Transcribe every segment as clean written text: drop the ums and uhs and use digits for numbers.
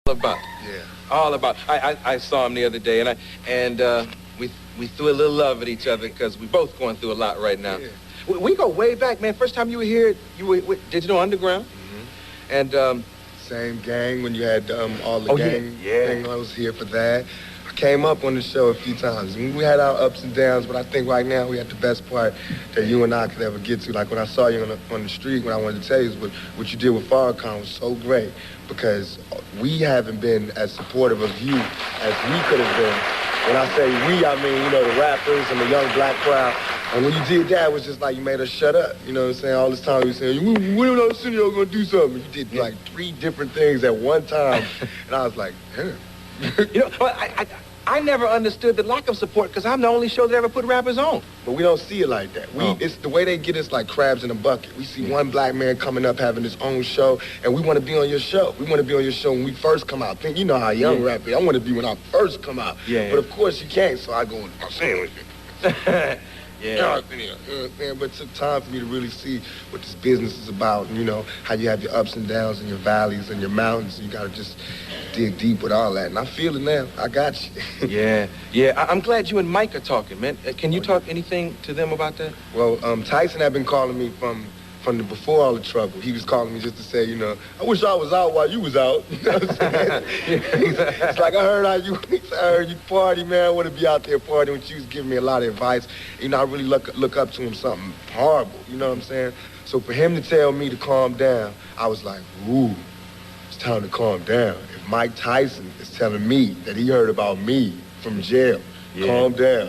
about. Yeah. All about. I saw him the other day, and we threw a little love at each other because we both going through a lot right now. Yeah. We go way back, man. First time you were here, you were with Digital Underground. Mm-hmm. And same gang when you had all the gang yeah. thing. I was here for that. I came up on the show a few times. I mean, we had our ups and downs, but I think right now we had the best part that you and I could ever get to. Like when I saw you on the street, what I wanted to tell you is what you did with Farrakhan was so great because we haven't been as supportive of you as we could have been. When I say we, I mean, you know, the rappers and the young black crowd. And when you did that, it was just like you made us shut up. You know what I'm saying? All this time you were saying, when are Arsenio going to do something? You did like 3 different things at one time. And I was like, damn. You know, I never understood the lack of support because I'm the only show that ever put rappers on. But we don't see it like that. It's the way they get us like crabs in a bucket. We see one black man coming up having his own show, and we want to be on your show. We want to be on your show when we first come out. You know how young rap is. I want to be when I first come out. Yeah. But of course you can't, so I go, I'm saying with you. Yeah. You know what I'm saying? But it took time for me to really see what this business is about, and you know, how you have your ups and downs and your valleys and your mountains. You got to just dig deep with all that. And I feel it now. I got you. Yeah. I'm glad you and Mike are talking, man. Can you talk anything to them about that? Well, Tyson had been calling me from before all the trouble. He was calling me just to say, you know, I wish I was out while you was out. You know what I'm saying? It's like, I heard you party, man. I want to be out there partying with you. He was giving me a lot of advice. You know, I really look up to him something horrible. You know what I'm saying? So for him to tell me to calm down, I was like, ooh, it's time to calm down. If Mike Tyson is telling me that he heard about me from jail, calm down.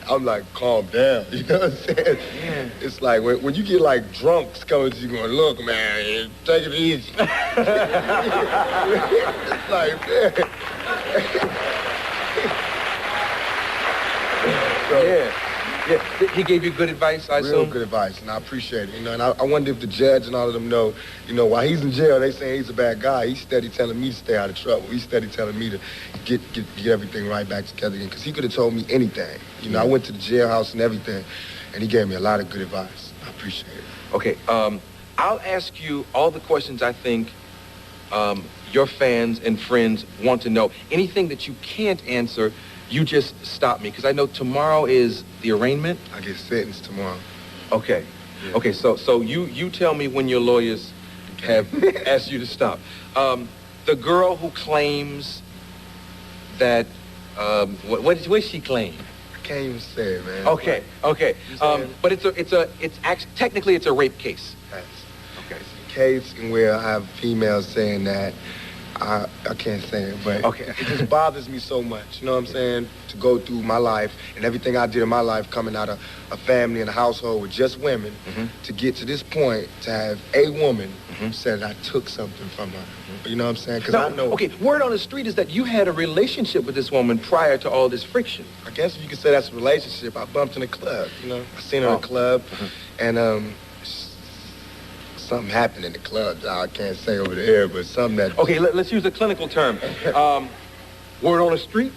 I'm like, calm down, you know what I'm saying? Yeah. It's like when you get like drunks coming to you going, look, man, take it easy. It's like, man. So, yeah. He gave you good advice, I assume? Real good advice, and I appreciate it. You know, and I wonder if the judge and all of them know, you know, while he's in jail, they say he's a bad guy. He's steady telling me to stay out of trouble. He's steady telling me to get everything right back together again, because he could have told me anything. You know, I went to the jailhouse and everything, and he gave me a lot of good advice. I appreciate it. Okay, I'll ask you all the questions I think your fans and friends want to know. Anything that you can't answer, you just stop me, because I know tomorrow is the arraignment. I get sentenced tomorrow. Okay. Yeah. Okay, so you tell me when your lawyers have asked you to stop. The girl who claims that, what did she claim? I can't even say it, man. Okay. But technically it's a rape case. Yes. Okay. It's a case in where I have females saying that. I can't say it, but it just bothers me so much, you know what I'm saying, to go through my life and everything I did in my life coming out of a family and a household with just women, to get to this point to have a woman say that I took something from her. You know what I'm saying? Because I know... Okay, word on the street is that you had a relationship with this woman prior to all this friction. I guess if you could say that's a relationship. I bumped in a club, you know. I seen her in a club, and something happened in the club. I can't say over the air, but something that... Okay, let's use a clinical term. Word on the street?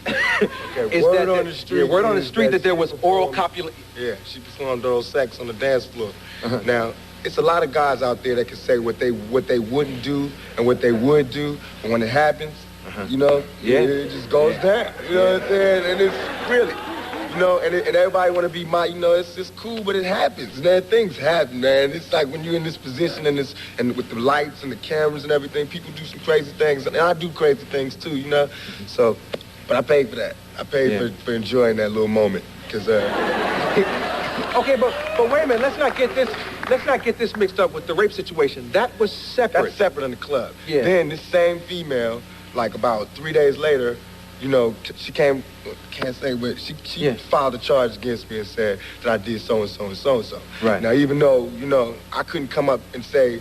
Okay, word on the street. Yeah, word on the street that there was oral copulation. Yeah, she performed oral sex on the dance floor. Now, it's a lot of guys out there that can say what they wouldn't do and what they would do, but when it happens, you know, it just goes down. You know what I'm saying? And it's really... You know, and everybody want to be you know, it's just cool, but it happens, man. Things happen, man. It's like when you're in this position and with the lights and the cameras and everything, people do some crazy things, and I do crazy things too, you know. So, but I paid for that. I paid for enjoying that little moment, because. Okay, but wait a minute. Let's not get this mixed up with the rape situation. That was separate. That's separate in the club. Yeah. Then this same female, like about 3 days later, you know, she came, can't say, but she filed a charge against me and said that I did so-and-so and so-and-so. Right. Now, even though, you know, I couldn't come up and say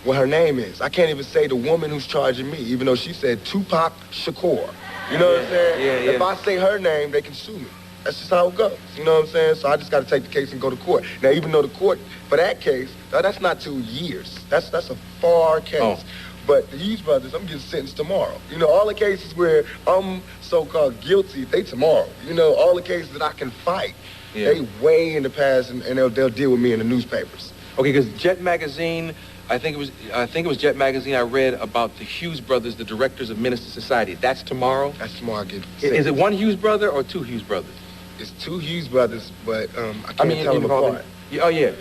what her name is. I can't even say the woman who's charging me, even though she said Tupac Shakur. You know what I'm saying? Yeah. If I say her name, they can sue me. That's just how it goes. You know what I'm saying? So I just got to take the case and go to court. Now, even though the court, for that case, that's not 2 years. That's a far case. Oh. But the Hughes brothers, I'm getting sentenced tomorrow. You know, all the cases where I'm so-called guilty, they tomorrow. You know, all the cases that I can fight, they way in the past, and they'll deal with me in the newspapers. Okay, because Jet Magazine I think it was Jet Magazine. I read about the Hughes brothers, the directors of Menace to Society. That's tomorrow? That's tomorrow. Is it one Hughes brother or two Hughes brothers? It's two Hughes brothers, but I can't tell them apart. Oh, yeah.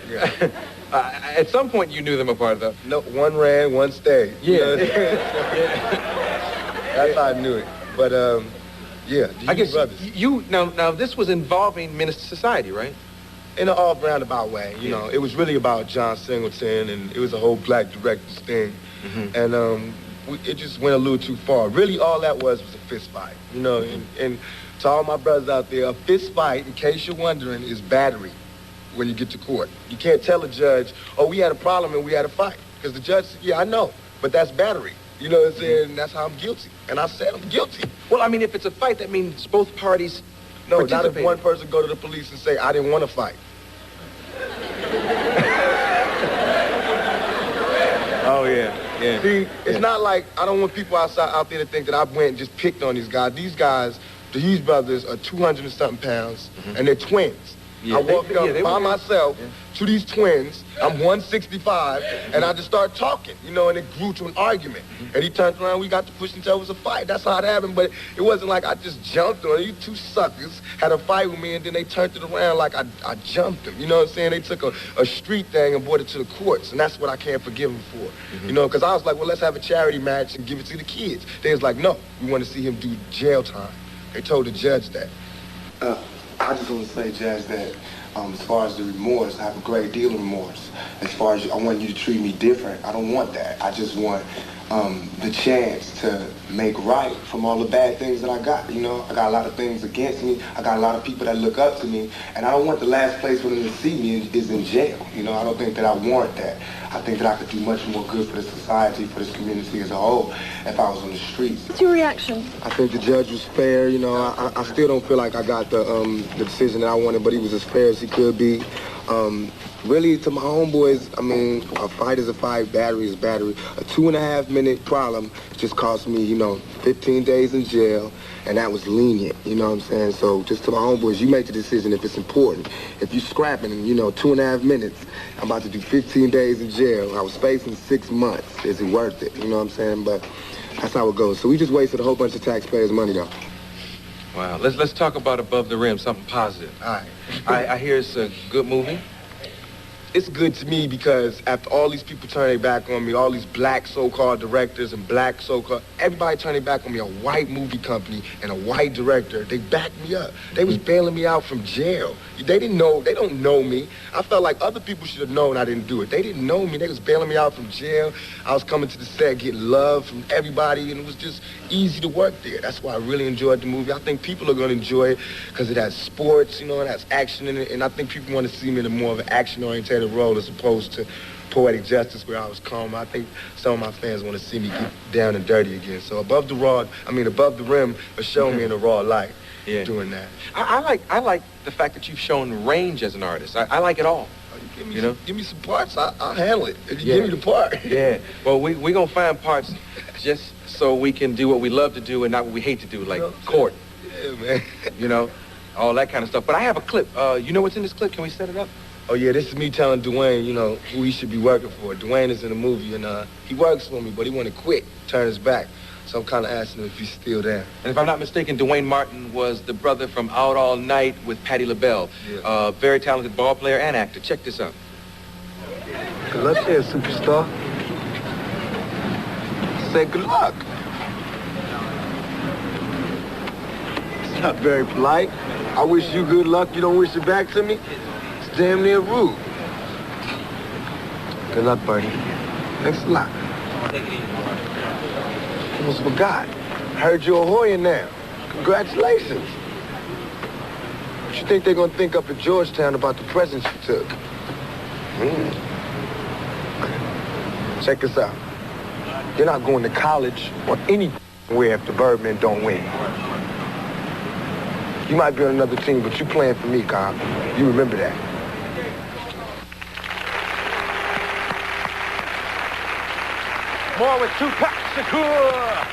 At some point, you knew them apart, though. No, one ran, one stayed. Yeah. That's how I knew it. But, yeah, the I guess brothers. Now, this was involving Menace to Society, right? In an off-roundabout way, you know. It was really about John Singleton, and it was a whole black directors thing. Mm-hmm. And it just went a little too far. Really, all that was a fist fight, you know. And to all my brothers out there, a fist fight, in case you're wondering, is battery when you get to court. You can't tell a judge, oh, we had a problem and we had a fight. Because the judge said, yeah, I know, but that's battery. You know what I'm saying? And that's how I'm guilty. And I said I'm guilty. Well, I mean, if it's a fight, that means both parties No, not if one person go to the police and say, I didn't want to fight. Oh, yeah. See, it's not like, I don't want people out there to think that I went and just picked on these guys. These guys, the Hughes brothers, are 200 and something pounds, and they're twins. Yeah, I walked up by myself to these twins. I'm 165, and I just started talking, you know, and it grew to an argument. And he turned around, we got to push until it was a fight. That's how it happened, but it wasn't like I just jumped on it. You two suckers had a fight with me, and then they turned it around like I jumped them. You know what I'm saying? They took a street thing and brought it to the courts, and that's what I can't forgive them for. You know, because I was like, well, let's have a charity match and give it to the kids. They was like, no, we want to see him do jail time. They told the judge that. I just want to say, Judge, that as far as the remorse, I have a great deal of remorse. As far as I want you to treat me different, I don't want that. I just want the chance to make right from all the bad things that I got. You know, I got a lot of things against me. I got a lot of people that look up to me, and I don't want the last place for them to see me is in jail. You know, I don't think that I warrant that. I think that I could do much more good for the society, for this community as a whole, if I was on the streets. What's your reaction? I think the judge was fair. You know, I still don't feel like I got the decision that I wanted, but he was as fair as he could be. Really, to my homeboys, I mean, a fight is a fight, battery is battery. A 2.5-minute problem just cost me, you know, 15 days in jail, and that was lenient, you know what I'm saying? So just to my homeboys, you make the decision if it's important. If you're scrapping, you know, 2.5 minutes, I'm about to do 15 days in jail. I was facing 6 months. Is it worth it? You know what I'm saying? But that's how it goes. So we just wasted a whole bunch of taxpayers' money, though. Wow. Let's talk about Above the Rim, something positive. All right. I hear it's a good movie. It's good to me because after all these people turn their back on me, all these black so-called directors and black so-called, everybody turned their back on me, a white movie company and a white director, they backed me up. They was bailing me out from jail. They didn't know, they don't know me. I felt like other people should have known I didn't do it. They didn't know me. They was bailing me out from jail. I was coming to the set, getting love from everybody, and it was just easy to work there. That's why I really enjoyed the movie. I think people are going to enjoy it because it has sports, you know, it has action in it, and I think people want to see me in a more of an action-oriented role as opposed to poetic justice where I was calm. I think some of my fans want to see me get down and dirty again. So Above the Rim will show me in a raw light doing that. I like the fact that you've shown range as an artist. I like it all. Give me some parts, I'll handle it. If you give me the part. Yeah. Well, we gonna find parts just so we can do what we love to do and not what we hate to do, like court. Yeah, man. You know, all that kind of stuff. But I have a clip. You know what's in this clip? Can we set it up? Oh, yeah, this is me telling Dwayne, you know, who he should be working for. Dwayne is in the movie, and he works for me, but he want to quit, turn his back. So I'm kind of asking him if he's still there. And if I'm not mistaken, Dwayne Martin was the brother from Out All Night with Patti LaBelle. Yeah. Very talented ball player and actor. Check this out. Good luck there, superstar. Say good luck. It's not very polite. I wish you good luck. You don't wish it back to me? It's damn near rude. Good luck, buddy. Thanks a lot. Almost forgot. Heard you're a Hoyer now. Congratulations. What you think they're gonna think up at Georgetown about the presents you took? Check this out. You're not going to college or anywhere if the Birdmen don't win. You might be on another team, but you playing for me, Kyle. You remember that. More with Tupac Shakur.